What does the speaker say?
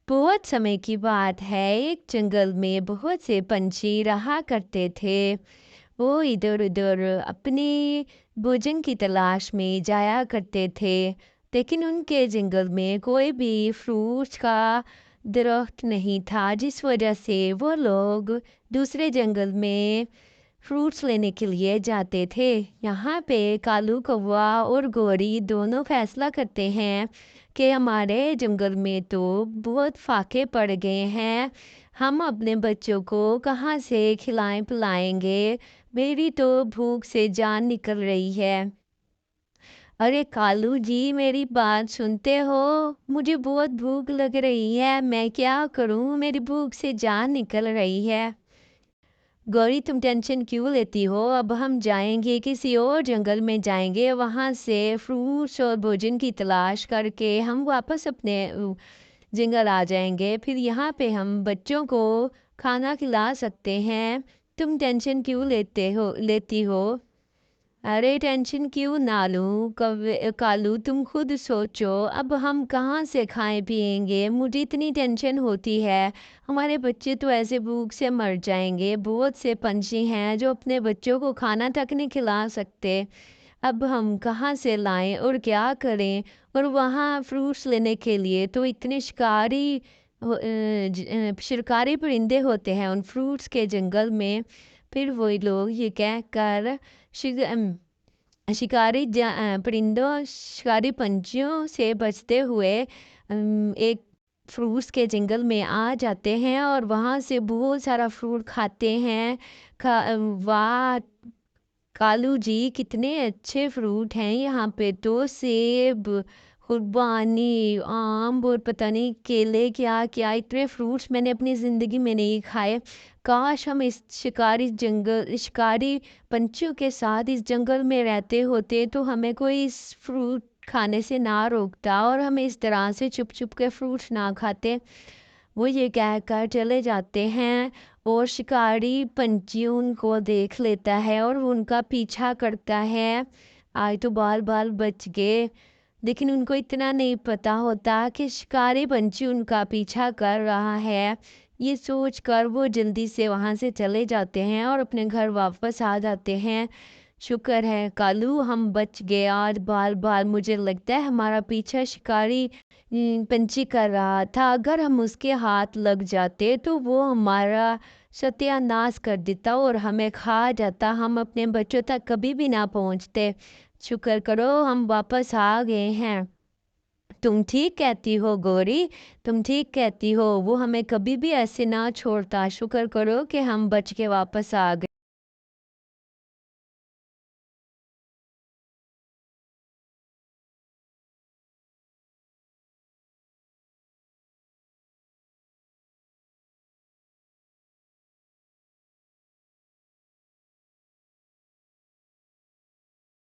बहुत समय की बात है, एक जंगल में बहुत से पंछी रहा करते थे। वो इधर-उधर अपने भोजन की तलाश में जाया करते थे, लेकिन उनके जंगल में कोई भी फ्रूट्स का दरख्त नहीं था, जिस वजह से वो लोग दूसरे जंगल में फ्रूट्स लेने के लिए जाते थे। यहाँ पे कालू कौवा और गौरी दोनों फैसला करते हैं कि हमारे जंगल में तो बहुत फाके पड़ गए हैं। हम अपने बच्चों को कहाँ से खिलाएं पिलाएंगे। मेरी तो भूख से जान निकल रही है। अरे कालू जी, मेरी बात सुनते हो? मुझे बहुत भूख लग रही है, मैं क्या करूं? मेरी भूख से जान निकल रही है। गौरी, तुम टेंशन क्यों लेती हो? अब हम जाएंगे, किसी और जंगल में जाएंगे, वहाँ से फ्रूट्स और भोजन की तलाश करके हम वापस अपने जंगल आ जाएंगे। फिर यहाँ पे हम बच्चों को खाना खिला सकते हैं। तुम टेंशन क्यों लेती हो? अरे टेंशन क्यों ना लूं कालू, तुम खुद सोचो। अब हम कहाँ से खाएं पिएंगे? मुझे इतनी टेंशन होती है। हमारे बच्चे तो ऐसे भूख से मर जाएंगे। बहुत से पंछी हैं जो अपने बच्चों को खाना तक नहीं खिला सकते। अब हम कहाँ से लाएं और क्या करें? और वहाँ फ्रूट्स लेने के लिए तो इतने शिकारी परिंदे होते हैं उन फ्रूट्स के जंगल में। फिर वही लोग ये कह कर शिकारी पंछियों से बचते हुए एक फ्रूट्स के जंगल में आ जाते हैं और वहाँ से बहुत सारा फ्रूट खाते हैं। वाह कालू जी, कितने अच्छे फ्रूट हैं यहाँ पे तो। सेब, खुरबानी, आम और पता नहीं केले, क्या क्या इतने फ्रूट्स मैंने अपनी ज़िंदगी में नहीं खाए। काश हम इस शिकारी पंछियों के साथ इस जंगल में रहते होते तो हमें कोई इस फ्रूट खाने से ना रोकता और हम इस तरह से चुप चुप के फ्रूट्स ना खाते। वो ये कहकर चले जाते हैं और शिकारी पंछी उनको देख लेता है और वो उनका पीछा करता है। आज तो बाल बाल बच गए, लेकिन उनको इतना नहीं पता होता कि शिकारी पंछी उनका पीछा कर रहा है। ये सोचकर वो जल्दी से वहाँ से चले जाते हैं और अपने घर वापस आ जाते हैं। शुक्र है कालू, हम बच गए। आज बाल बाल मुझे लगता है हमारा पीछा शिकारी पंछी कर रहा था। अगर हम उसके हाथ लग जाते तो वो हमारा सत्यानाश कर देता और हमें खा जाता। हम अपने बच्चों तक कभी भी ना पहुंचते। शुक्र करो हम वापस आ गए हैं। तुम ठीक कहती हो गौरी, तुम ठीक कहती हो। वो हमें कभी भी ऐसे ना छोड़ता। शुक्र करो कि हम बच के वापस आ